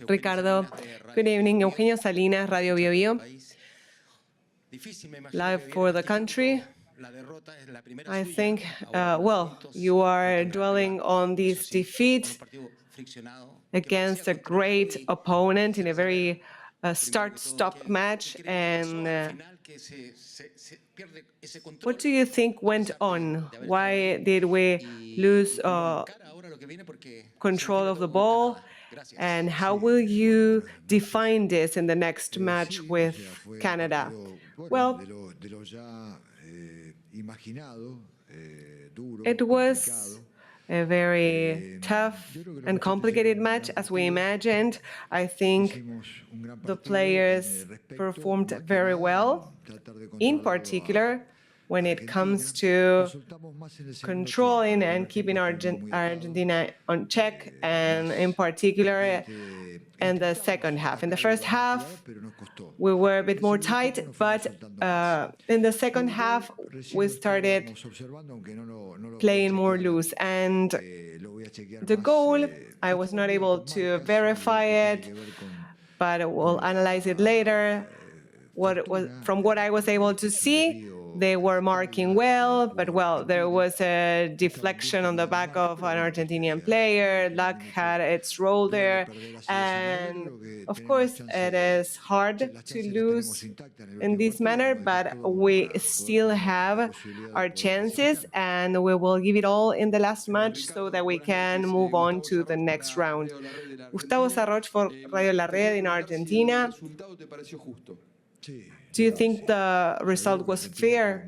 Ricardo, good evening. Eugenio Salinas, Radio Bio Bio. Live for the country. I think, well, you are dwelling on this defeat against a great opponent in a very start-stop match. And what do you think went on? Why did we lose control of the ball? And how will you define this in the next match with Canada? Well, it was a very tough and complicated match, as we imagined. I think the players performed very well, in particular when it comes to controlling and keeping Argentina on check, and in particular in the second half. In the first half, we were a bit more tight, but in the second half, we started playing more loose. And the goal, I was not able to verify it, but we'll analyze it later. From what I was able to see, they were marking well, but well, there was a deflection on the back of an Argentinian player. Luck had its role there. And of course, it is hard to lose in this manner, but we still have our chances, and we will give it all in the last match so that we can move on to the next round. Gustavo Sarroch for Radio La Red in Argentina. Do you think the result was fair?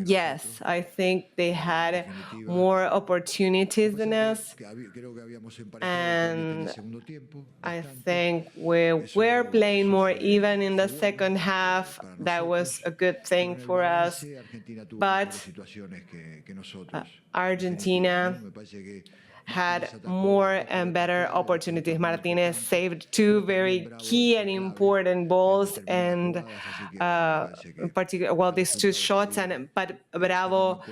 Yes, I think they had more opportunities than us. And I think we were playing more even in the second half. That was a good thing for us. But Argentina had more and better opportunities. Martinez saved two very key and important balls, and in particular, well, these two shots. But Bravo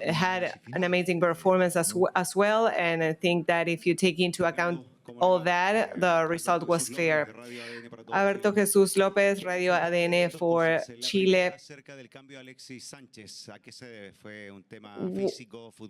had an amazing performance as well. And I think that if you take into account all that, the result was fair. Alberto Jesús López, Radio ADN for Chile.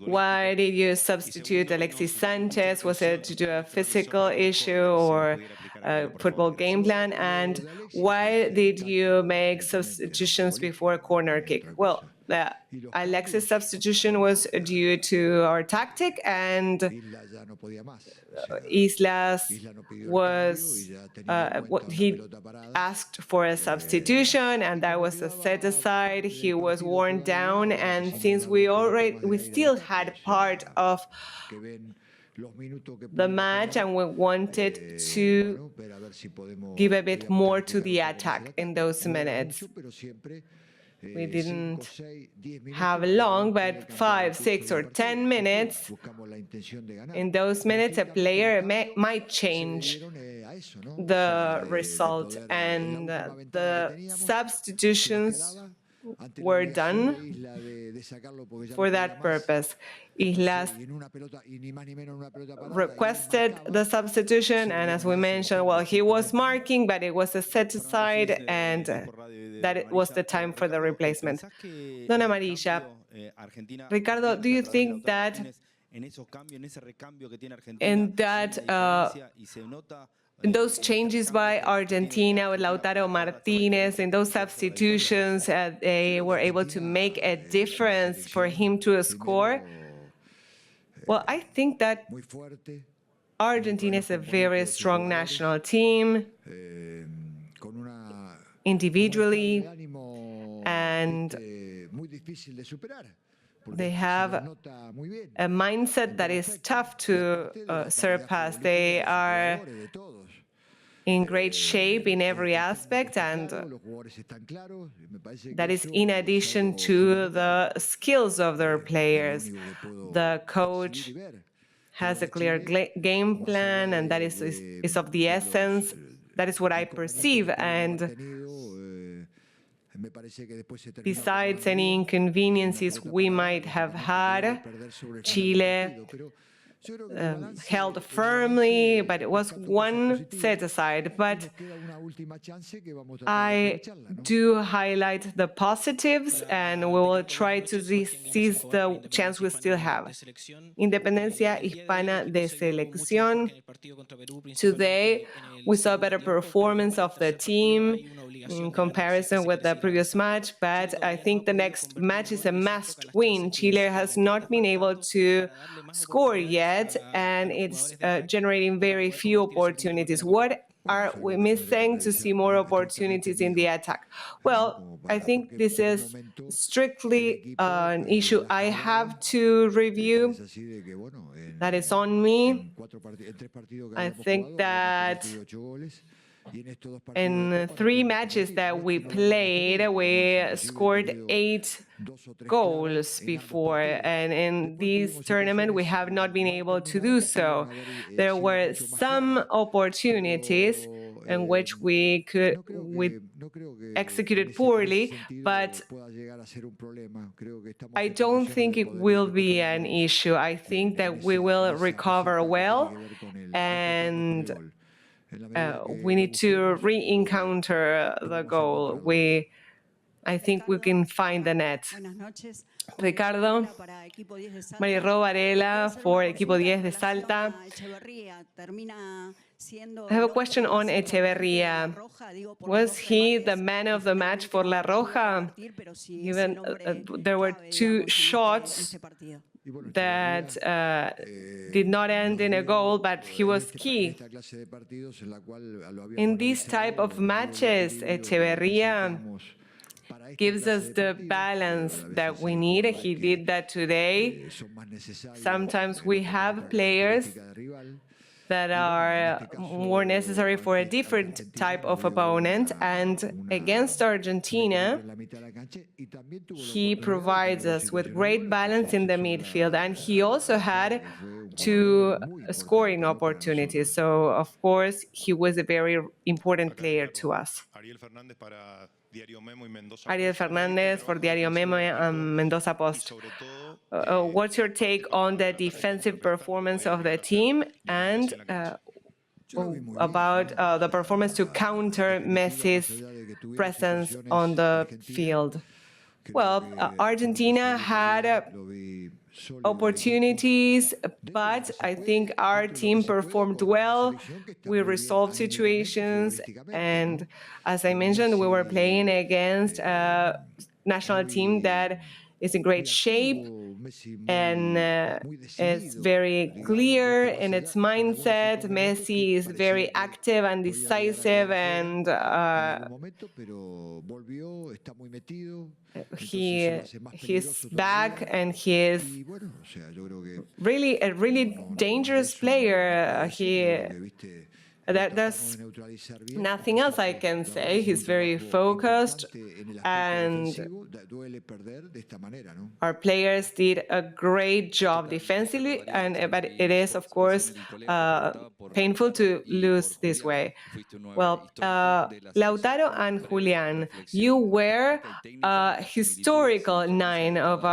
Why did you substitute Alexis Sanchez? Was it due to a physical issue or a football game plan? And why did you make substitutions before a corner kick? Well, the Alexis substitution was due to our tactic, and Islas was he asked for a substitution, and that was a set aside. He was worn down, and since we still had part of the match, and we wanted to give a bit more to the attack in those minutes. We didn't have long, but 5, 6, or 10 minutes. In those minutes, a player might change the result, and the substitutions were done for that purpose. Islas requested the substitution, and as we mentioned, well, he was marking, but it was a set aside, and that it was the time for the replacement. Dona Amarilla, Ricardo, do you think that in those changes by Argentina with Lautaro Martinez, in those substitutions, they were able to make a difference for him to score? Well, I think that Argentina is a very strong national team, individually, and they have a mindset that is tough to surpass. They are in great shape in every aspect, and that is in addition to the skills of their players. The coach has a clear game plan, and that is of the essence. That is what I perceive. And besides any inconveniences we might have had, Chile held firmly, but it was one set aside. But I do highlight the positives, and we will try to seize the chance we still have. Independencia Hispana de Selección. Today, we saw a better performance of the team in comparison with the previous match, but I think the next match is a must win. Chile has not been able to score yet, and it's generating very few opportunities. What are we missing to see more opportunities in the attack? Well, I think this is strictly an issue I have to review. That is on me. I think that in 3 matches that we played, we scored 8 goals before, and in this tournament we have not been able to do so. There were some opportunities in which we executed poorly, but I don't think it will be an issue. I think that we will recover well, and we need to re-encounter the goal. I think we can find the net. Ricardo, Mario Varela for Equipo 10 de Salta. I have a question on Echeverría. Was he the man of the match for La Roja? Given there were 2 shots that did not end in a goal, but he was key. In these type of matches, Echeverría gives us the balance that we need. He did that today. Sometimes we have players that are more necessary for a different type of opponent, and against Argentina, he provides us with great balance in the midfield, and he also had 2 scoring opportunities. So, of course, he was a very important player to us. Ariel Fernandez for Diario Memo and Mendoza Post. What's your take on the defensive performance of the team and about the performance to counter Messi's presence on the field? Well, Argentina had opportunities, but I think our team performed well. We resolved situations, and as I mentioned, we were playing against a national team that is in great shape and is very clear in its mindset. Messi is very active and decisive, and he's back, and he is really a really dangerous player. There's nothing else I can say. He's very focused, and our players did a great job defensively, but it is, of course, painful to lose this way. Well, Lautaro and Julian, you were a historical 9 of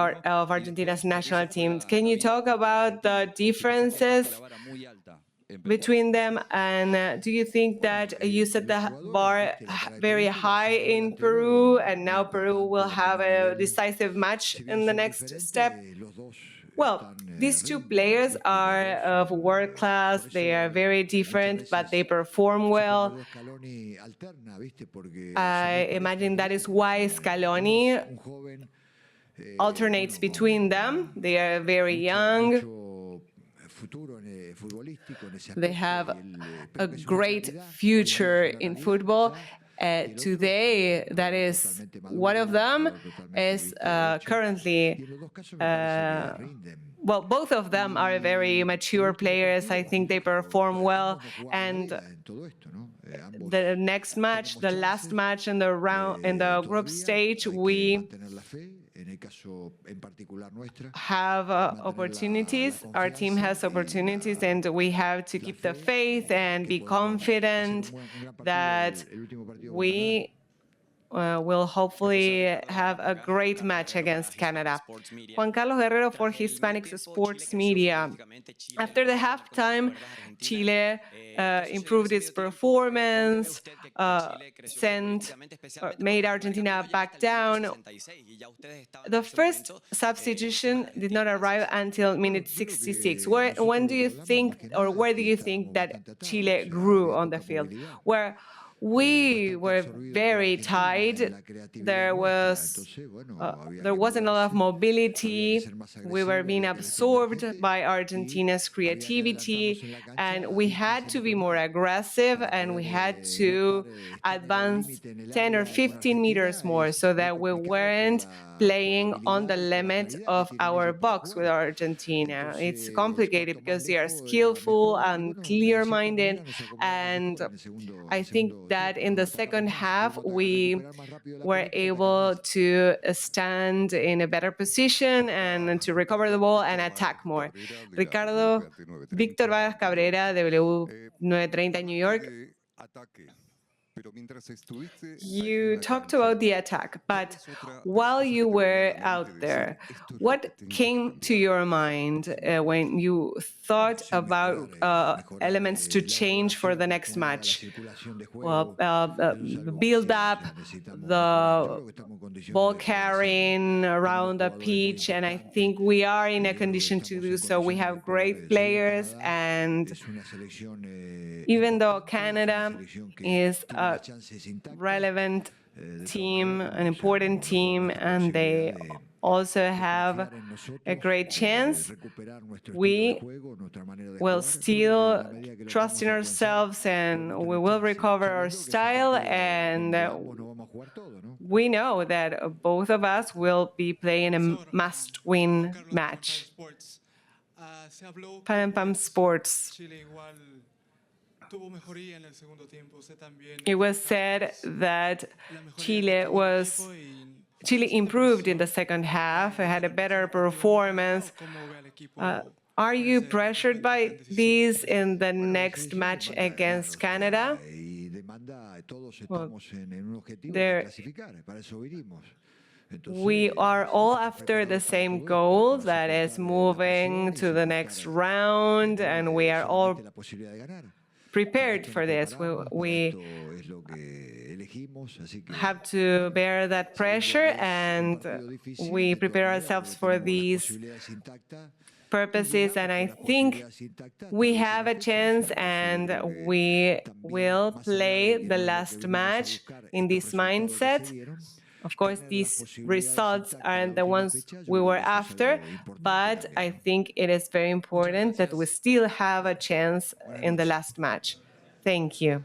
Argentina's national team. Can you talk about the differences between them, and do you think that you set the bar very high in Peru, and now Peru will have a decisive match in the next step? Well, these 2 players are of world class. They are very different, but they perform well. I imagine that is why Scaloni alternates between them. They are very young. They have a great future in football. Today, that is, one of them is currently, well, both of them are very mature players. I think they perform well, and the next match, the last match in the group stage, we have opportunities. Our team has opportunities, and we have to keep the faith and be confident that we will hopefully have a great match against Canada. Juan Carlos Guerrero for Hispanic Sports Media. After the halftime, Chile improved its performance, made Argentina back down. The first substitution did not arrive until minute 66. When do you think, or where do you think that Chile grew on the field? Where we were very tight. There wasn't a lot of mobility. We were being absorbed by Argentina's creativity, and we had to be more aggressive, and we had to advance 10 or 15 meters more so that we weren't playing on the limit of our box with Argentina. It's complicated because they are skillful and clear-minded, and I think that in the second half we were able to stand in a better position and to recover the ball and attack more. Ricardo, Víctor Vargas Cabrera, W930 New York. You talked about the attack, but while you were out there, what came to your mind when you thought about elements to change for the next match? Well, build up, the ball carrying around the pitch, and I think we are in a condition to do so. We have great players, and even though Canada is a relevant team, an important team, and they also have a great chance, we will still trust in ourselves and we will recover our style, and we know that both of us will be playing a must-win match. Pan Pam Sports. It was said that Chile improved in the second half, had a better performance. Are you pressured by this in the next match against Canada? Well, we are all after the same goal, that is moving to the next round, and we are all prepared for this. We have to bear that pressure, and we prepare ourselves for these purposes, and I think we have a chance, and we will play the last match in this mindset. Of course, these results aren't the ones we were after, but I think it is very important that we still have a chance in the last match. Thank you.